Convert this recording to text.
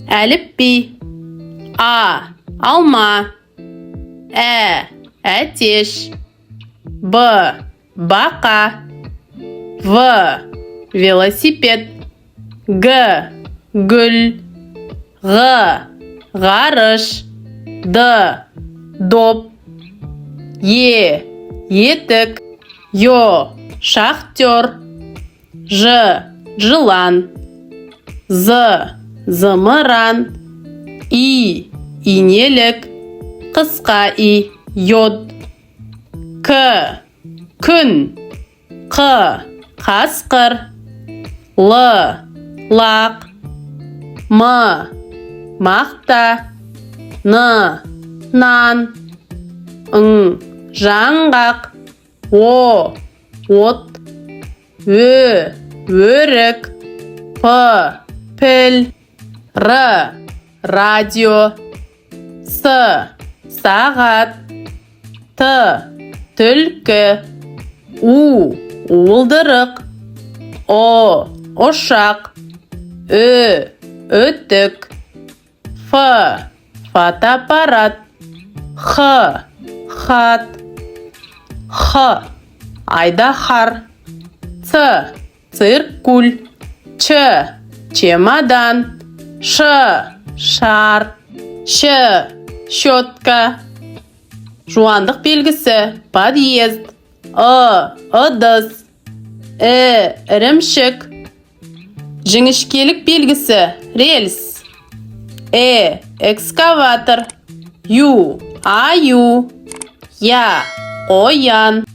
Әліпби. А. Алма. Әтеш. Б. Бақа. В. Велосипед. Г. Гүл. Ғ. Ғарыш. Д. Доп. Етік. Ё. Шахтер. Ж. Жылан. З. Зымыран. И. Инелік. Қысқа и. Йод. К. Күн. Қ. Қасқыр. Л. Лақ. М. Мақта. Н. Нан. Ң. Жаңғақ. О. От. Ö. Өрік. П. Піл. Р. Радио. С. Сағат. Т. Түлкі. У. Уылдырық. О. Ошақ. Ö. Өтік. Ф. Фотоаппарат. Х. Хат. Х. Айдаһар. Ц. Циркуль. Ч. Чемодан. Ш. Шар. Щ. Щетка. Жуандық белгісі. Подъезд. Ыдыс. Ірімшік. Жіңішкелік белгісі. Рельс. Экскаватор. Ю. Аю. Я. Оян.